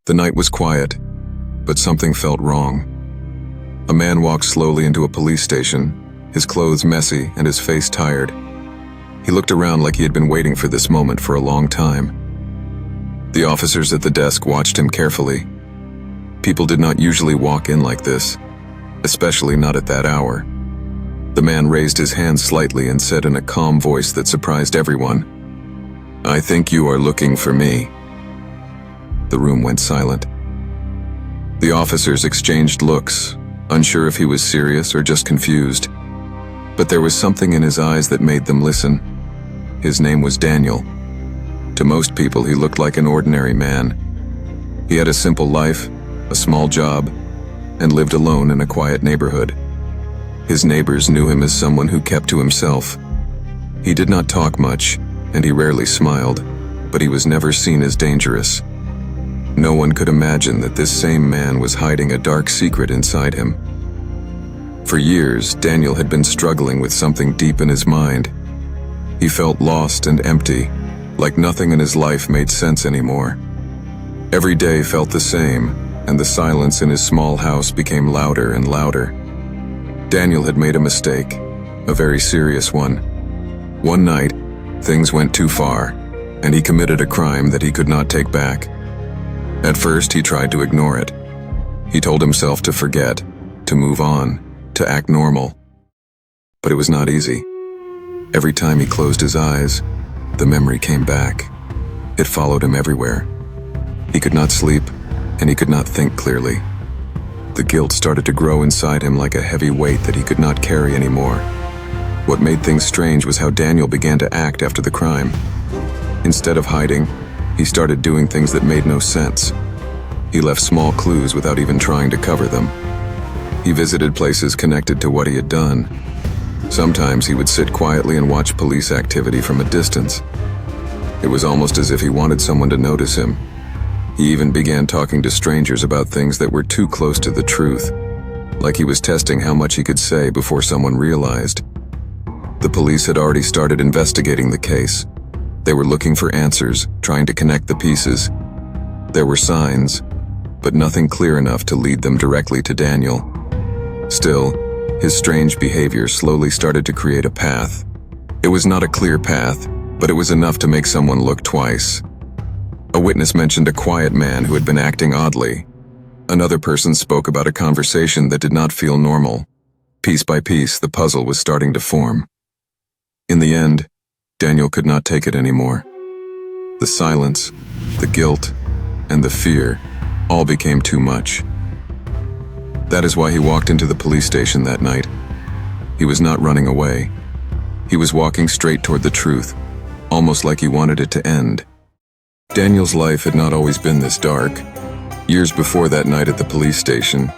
The night was quiet, but something felt wrong. A man walked slowly into a police station, his clothes messy and his face tired. He looked around like he had been waiting for this moment for a long time. The officers at the desk watched him carefully. People did not usually walk in like this, especially not at that hour. The man raised his hand slightly and said in a calm voice that surprised everyone, "I think you are looking for me." The room went silent. The officers exchanged looks, unsure if he was serious or just confused. But there was something in his eyes that made them listen. His name was Daniel. To most people, he looked like an ordinary man. He had a simple life, a small job, and lived alone in a quiet neighborhood. His neighbors knew him as someone who kept to himself. He did not talk much, and he rarely smiled, but he was never seen as dangerous. No one could imagine that this same man was hiding a dark secret inside him. For years, Daniel had been struggling with something deep in his mind. He felt lost and empty, like nothing in his life made sense anymore. Every day felt the same, and the silence in his small house became louder and louder. Daniel had made a mistake, a very serious one. One night, things went too far, and he committed a crime that he could not take back. At first, he tried to ignore it. He told himself to forget, to move on, to act normal. But it was not easy. Every time he closed his eyes, the memory came back. It followed him everywhere. He could not sleep, and he could not think clearly. The guilt started to grow inside him like a heavy weight that he could not carry anymore. What made things strange was how Daniel began to act after the crime. Instead of hiding, he started doing things that made no sense. He left small clues without even trying to cover them. He visited places connected to what he had done. Sometimes he would sit quietly and watch police activity from a distance. It was almost as if he wanted someone to notice him. He even began talking to strangers about things that were too close to the truth, like he was testing how much he could say before someone realized. The police had already started investigating the case. They were looking for answers, trying to connect the pieces. There were signs, but nothing clear enough to lead them directly to Daniel. Still, his strange behavior slowly started to create a path. It was not a clear path, but it was enough to make someone look twice. A witness mentioned a quiet man who had been acting oddly. Another person spoke about a conversation that did not feel normal. Piece by piece, the puzzle was starting to form. In the end, Daniel could not take it anymore. The silence, the guilt, and the fear all became too much. That is why he walked into the police station that night. He was not running away. He was walking straight toward the truth, almost like he wanted it to end. Daniel's life had not always been this dark. Years before that night at the police station,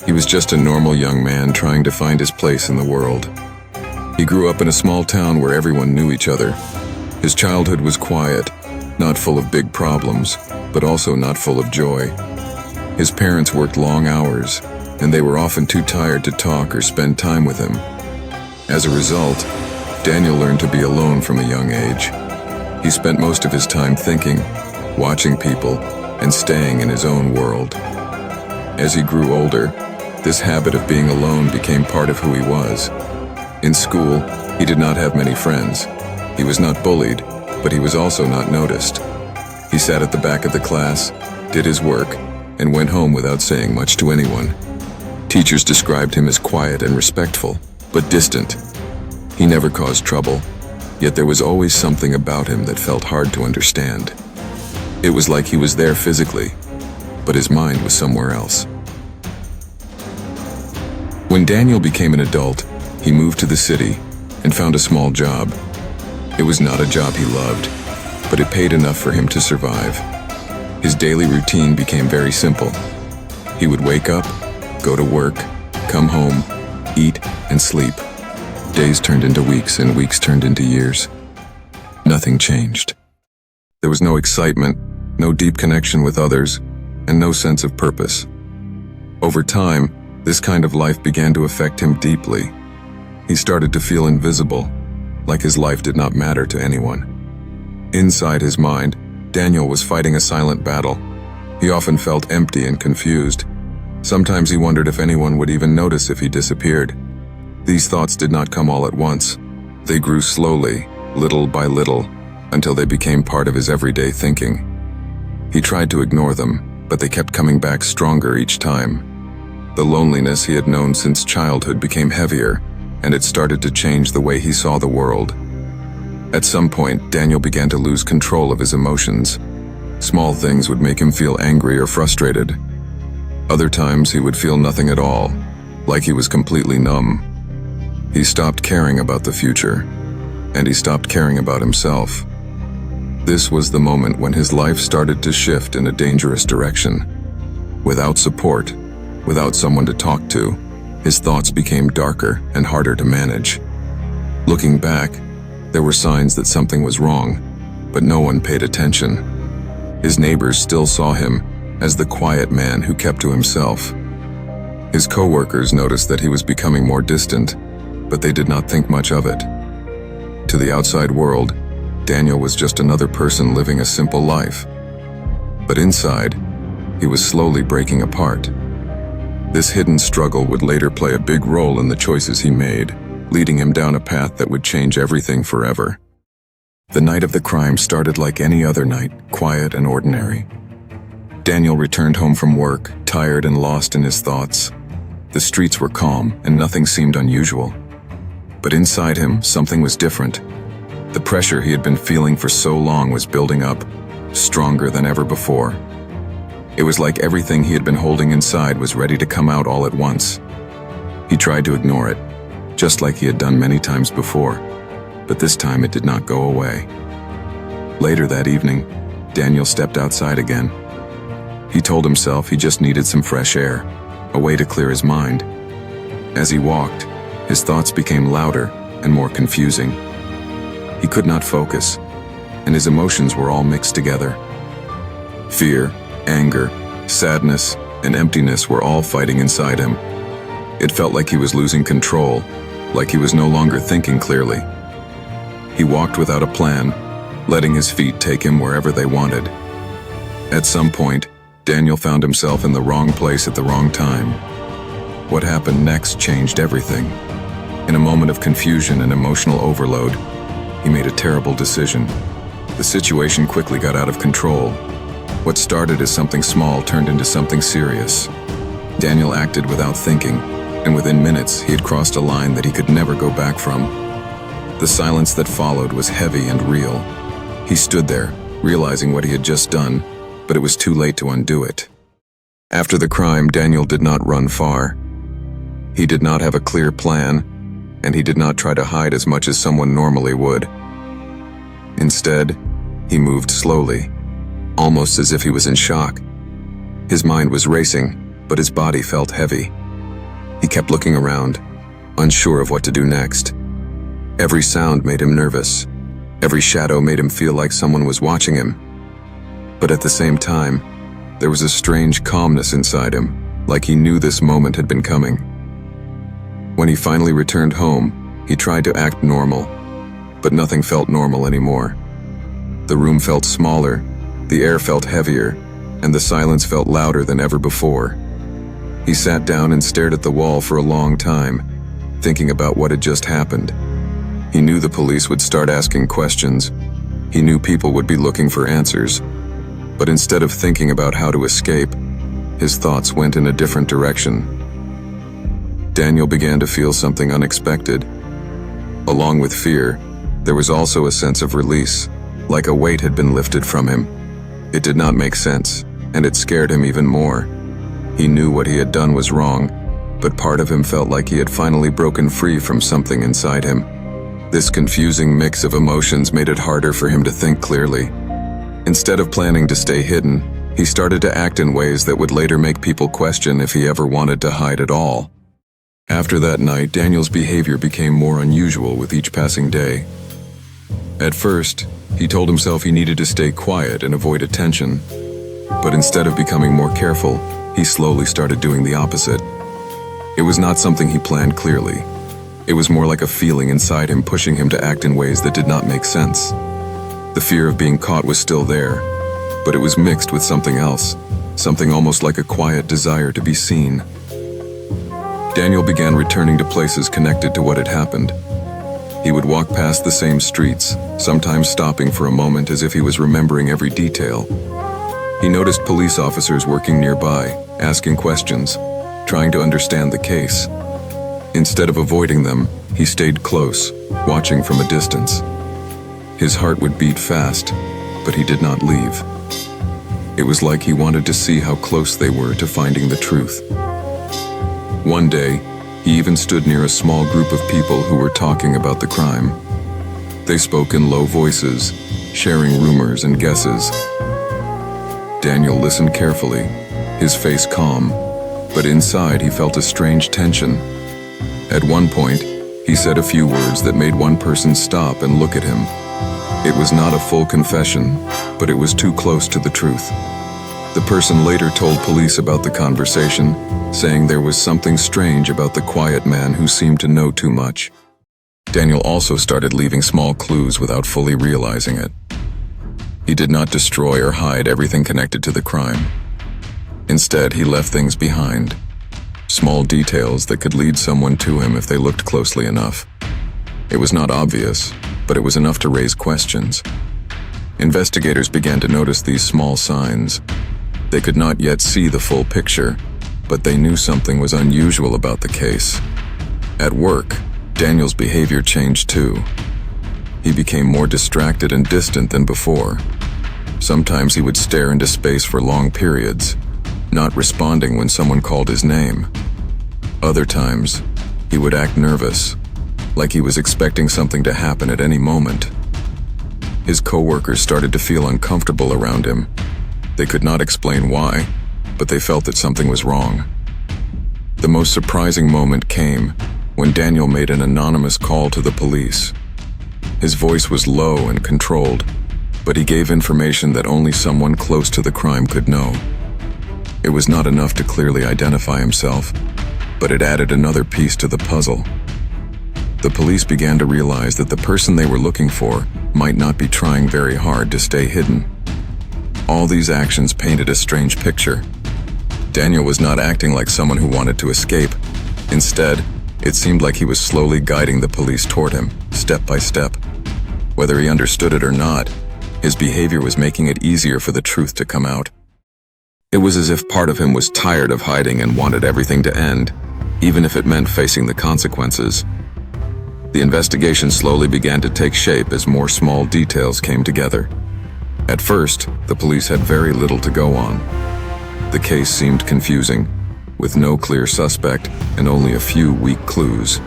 he was just a normal young man trying to find his place in the world. He grew up in a small town where everyone knew each other. His childhood was quiet, not full of big problems, but also not full of joy. His parents worked long hours, and they were often too tired to talk or spend time with him. As a result, Daniel learned to be alone from a young age. He spent most of his time thinking, watching people, and staying in his own world. As he grew older, this habit of being alone became part of who he was. In school, he did not have many friends. He was not bullied, but he was also not noticed. He sat at the back of the class, did his work, and went home without saying much to anyone. Teachers described him as quiet and respectful, but distant. He never caused trouble, yet there was always something about him that felt hard to understand. It was like he was there physically, but his mind was somewhere else. When Daniel became an adult, he moved to the city and found a small job. It was not a job he loved, but it paid enough for him to survive. His daily routine became very simple. He would wake up, go to work, come home, eat, and sleep. Days turned into weeks, and weeks turned into years. Nothing changed. There was no excitement, no deep connection with others, and no sense of purpose. Over time, this kind of life began to affect him deeply. He started to feel invisible, like his life did not matter to anyone. Inside his mind, Daniel was fighting a silent battle. He often felt empty and confused. Sometimes he wondered if anyone would even notice if he disappeared. These thoughts did not come all at once. They grew slowly, little by little, until they became part of his everyday thinking. He tried to ignore them, but they kept coming back stronger each time. The loneliness he had known since childhood became heavier, and it started to change the way he saw the world. At some point, Daniel began to lose control of his emotions. Small things would make him feel angry or frustrated. Other times he would feel nothing at all, like he was completely numb. He stopped caring about the future, and he stopped caring about himself. This was the moment when his life started to shift in a dangerous direction. Without support, without someone to talk to, his thoughts became darker and harder to manage. Looking back, there were signs that something was wrong, but no one paid attention. His neighbors still saw him as the quiet man who kept to himself. His co-workers noticed that he was becoming more distant, but they did not think much of it. To the outside world, Daniel was just another person living a simple life. But inside, he was slowly breaking apart. This hidden struggle would later play a big role in the choices he made, leading him down a path that would change everything forever. The night of the crime started like any other night, quiet and ordinary. Daniel returned home from work, tired and lost in his thoughts. The streets were calm, and nothing seemed unusual. But inside him, something was different. The pressure he had been feeling for so long was building up, stronger than ever before. It was like everything he had been holding inside was ready to come out all at once. He tried to ignore it, just like he had done many times before, but this time it did not go away. Later that evening, Daniel stepped outside again. He told himself he just needed some fresh air, a way to clear his mind. As he walked, his thoughts became louder and more confusing. He could not focus, and his emotions were all mixed together. Fear, anger, sadness, and emptiness were all fighting inside him. It felt like he was losing control, like he was no longer thinking clearly. He walked without a plan, letting his feet take him wherever they wanted. At some point, Daniel found himself in the wrong place at the wrong time. What happened next changed everything. In a moment of confusion and emotional overload, he made a terrible decision. The situation quickly got out of control. What started as something small turned into something serious. Daniel acted without thinking, and within minutes he had crossed a line that he could never go back from. The silence that followed was heavy and real. He stood there, realizing what he had just done, but it was too late to undo it. After the crime, Daniel did not run far. He did not have a clear plan, and he did not try to hide as much as someone normally would. Instead, he moved slowly, almost as if he was in shock. His mind was racing, but his body felt heavy. He kept looking around, unsure of what to do next. Every sound made him nervous. Every shadow made him feel like someone was watching him. But at the same time, there was a strange calmness inside him, like he knew this moment had been coming. When he finally returned home, he tried to act normal, but nothing felt normal anymore. The room felt smaller, the air felt heavier, and the silence felt louder than ever before. He sat down and stared at the wall for a long time, thinking about what had just happened. He knew the police would start asking questions. He knew people would be looking for answers. But instead of thinking about how to escape, his thoughts went in a different direction. Daniel began to feel something unexpected. Along with fear, there was also a sense of release, like a weight had been lifted from him. It did not make sense, and it scared him even more. He knew what he had done was wrong, but part of him felt like he had finally broken free from something inside him. This confusing mix of emotions made it harder for him to think clearly. Instead of planning to stay hidden, he started to act in ways that would later make people question if he ever wanted to hide at all. After that night, Daniel's behavior became more unusual with each passing day. At first, he told himself he needed to stay quiet and avoid attention. But instead of becoming more careful, he slowly started doing the opposite. It was not something he planned clearly. It was more like a feeling inside him pushing him to act in ways that did not make sense. The fear of being caught was still there, but it was mixed with something else, something almost like a quiet desire to be seen. Daniel began returning to places connected to what had happened. He would walk past the same streets, sometimes stopping for a moment as if he was remembering every detail. He noticed police officers working nearby, asking questions, trying to understand the case. Instead of avoiding them, he stayed close, watching from a distance. His heart would beat fast, but he did not leave. It was like he wanted to see how close they were to finding the truth. One day, he even stood near a small group of people who were talking about the crime. They spoke in low voices, sharing rumors and guesses. Daniel listened carefully, his face calm, but inside he felt a strange tension. At one point, he said a few words that made one person stop and look at him. It was not a full confession, but it was too close to the truth. The person later told police about the conversation, saying there was something strange about the quiet man who seemed to know too much. Daniel also started leaving small clues without fully realizing it. He did not destroy or hide everything connected to the crime. Instead, he left things behind, small details that could lead someone to him if they looked closely enough. It was not obvious, but it was enough to raise questions. Investigators began to notice these small signs. They could not yet see the full picture, but they knew something was unusual about the case. At work, Daniel's behavior changed too. He became more distracted and distant than before. Sometimes he would stare into space for long periods, not responding when someone called his name. Other times, he would act nervous, like he was expecting something to happen at any moment. His coworkers started to feel uncomfortable around him. They could not explain why, but they felt that something was wrong. The most surprising moment came when Daniel made an anonymous call to the police. His voice was low and controlled, but he gave information that only someone close to the crime could know. It was not enough to clearly identify himself, but it added another piece to the puzzle. The police began to realize that the person they were looking for might not be trying very hard to stay hidden. All these actions painted a strange picture. Daniel was not acting like someone who wanted to escape. Instead, it seemed like he was slowly guiding the police toward him, step by step. Whether he understood it or not, his behavior was making it easier for the truth to come out. It was as if part of him was tired of hiding and wanted everything to end, even if it meant facing the consequences. The investigation slowly began to take shape as more small details came together. At first, the police had very little to go on. The case seemed confusing, with no clear suspect and only a few weak clues.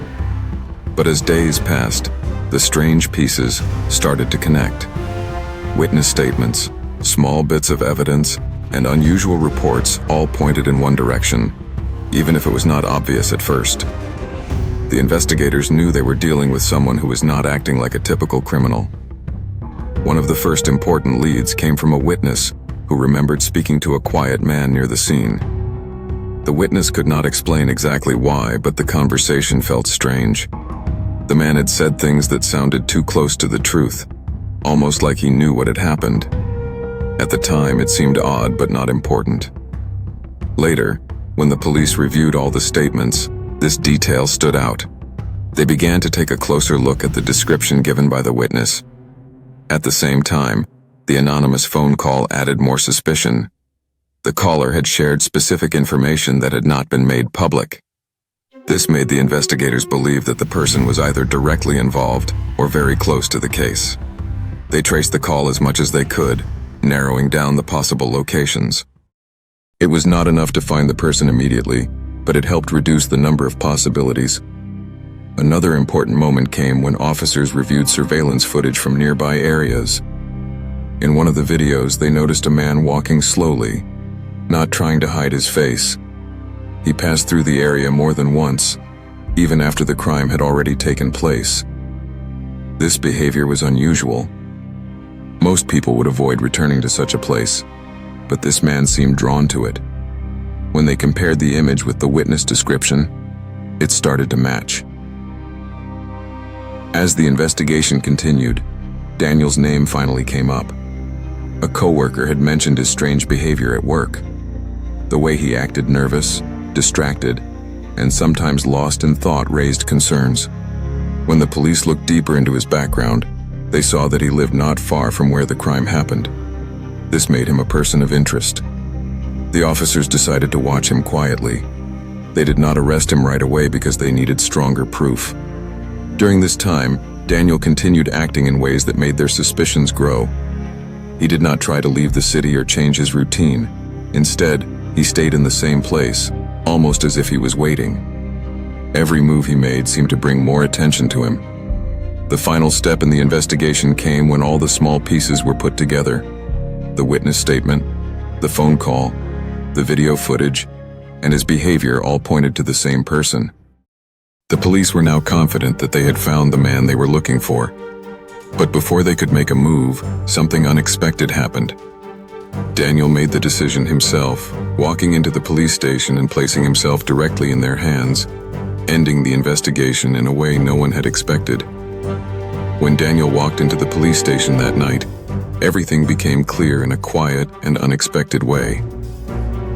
But as days passed, the strange pieces started to connect. Witness statements, small bits of evidence, and unusual reports all pointed in one direction, even if it was not obvious at first. The investigators knew they were dealing with someone who was not acting like a typical criminal. One of the first important leads came from a witness who remembered speaking to a quiet man near the scene. The witness could not explain exactly why, but the conversation felt strange. The man had said things that sounded too close to the truth, almost like he knew what had happened. At the time, it seemed odd but not important. Later, when the police reviewed all the statements, this detail stood out. They began to take a closer look at the description given by the witness. At the same time, the anonymous phone call added more suspicion. The caller had shared specific information that had not been made public. This made the investigators believe that the person was either directly involved or very close to the case. They traced the call as much as they could, narrowing down the possible locations. It was not enough to find the person immediately, but it helped reduce the number of possibilities. Another important moment came when officers reviewed surveillance footage from nearby areas. In one of the videos, they noticed a man walking slowly, not trying to hide his face. He passed through the area more than once, even after the crime had already taken place. This behavior was unusual. Most people would avoid returning to such a place, but this man seemed drawn to it. When they compared the image with the witness description, it started to match. As the investigation continued, Daniel's name finally came up. A coworker had mentioned his strange behavior at work. The way he acted nervous, distracted, and sometimes lost in thought raised concerns. When the police looked deeper into his background, they saw that he lived not far from where the crime happened. This made him a person of interest. The officers decided to watch him quietly. They did not arrest him right away because they needed stronger proof. During this time, Daniel continued acting in ways that made their suspicions grow. He did not try to leave the city or change his routine. Instead, he stayed in the same place, almost as if he was waiting. Every move he made seemed to bring more attention to him. The final step in the investigation came when all the small pieces were put together. The witness statement, the phone call, the video footage, and his behavior all pointed to the same person. The police were now confident that they had found the man they were looking for. But before they could make a move, something unexpected happened. Daniel made the decision himself, walking into the police station and placing himself directly in their hands, ending the investigation in a way no one had expected. When Daniel walked into the police station that night, everything became clear in a quiet and unexpected way.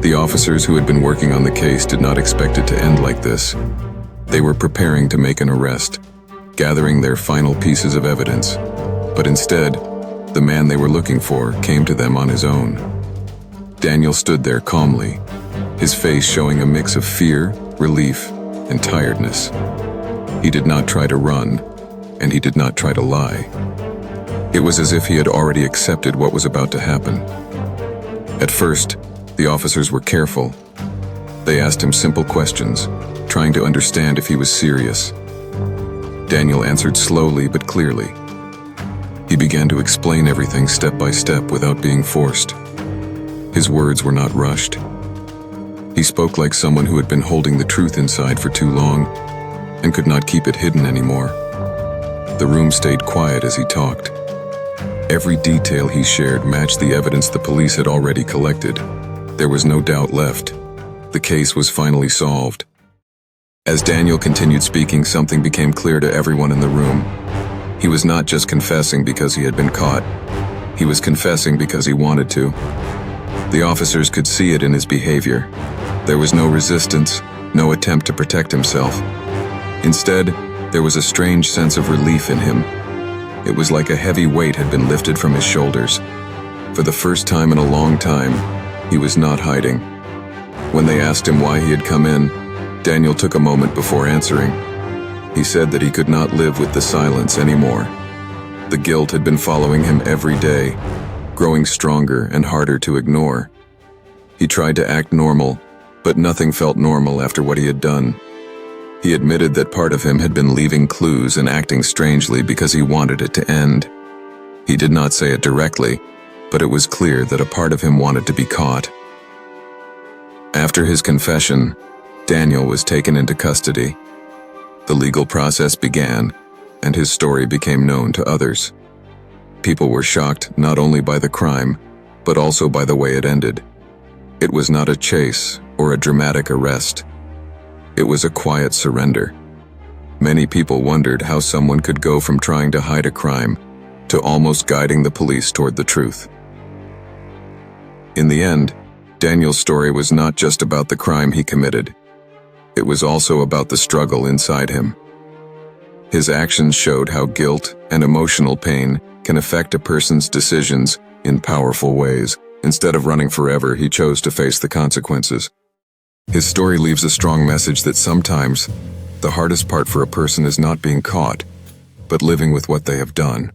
The officers who had been working on the case did not expect it to end like this. They were preparing to make an arrest, gathering their final pieces of evidence, but instead, the man they were looking for came to them on his own. Daniel stood there calmly, his face showing a mix of fear, relief, and tiredness. He did not try to run, and he did not try to lie. It was as if he had already accepted what was about to happen. At first, the officers were careful. They asked him simple questions, trying to understand if he was serious. Daniel answered slowly but clearly. He began to explain everything step by step without being forced. His words were not rushed. He spoke like someone who had been holding the truth inside for too long and could not keep it hidden anymore. The room stayed quiet as he talked. Every detail he shared matched the evidence the police had already collected. There was no doubt left. The case was finally solved. As Daniel continued speaking, something became clear to everyone in the room. He was not just confessing because he had been caught. He was confessing because he wanted to. The officers could see it in his behavior. There was no resistance, no attempt to protect himself. Instead, there was a strange sense of relief in him. It was like a heavy weight had been lifted from his shoulders. For the first time in a long time, he was not hiding. When they asked him why he had come in, Daniel took a moment before answering. He said that he could not live with the silence anymore. The guilt had been following him every day, growing stronger and harder to ignore. He tried to act normal, but nothing felt normal after what he had done. He admitted that part of him had been leaving clues and acting strangely because he wanted it to end. He did not say it directly, but it was clear that a part of him wanted to be caught. After his confession, Daniel was taken into custody. The legal process began, and his story became known to others. People were shocked not only by the crime, but also by the way it ended. It was not a chase or a dramatic arrest. It was a quiet surrender. Many people wondered how someone could go from trying to hide a crime to almost guiding the police toward the truth. In the end, Daniel's story was not just about the crime he committed. It was also about the struggle inside him. His actions showed how guilt and emotional pain can affect a person's decisions in powerful ways. Instead of running forever, he chose to face the consequences. His story leaves a strong message that sometimes the hardest part for a person is not being caught, but living with what they have done.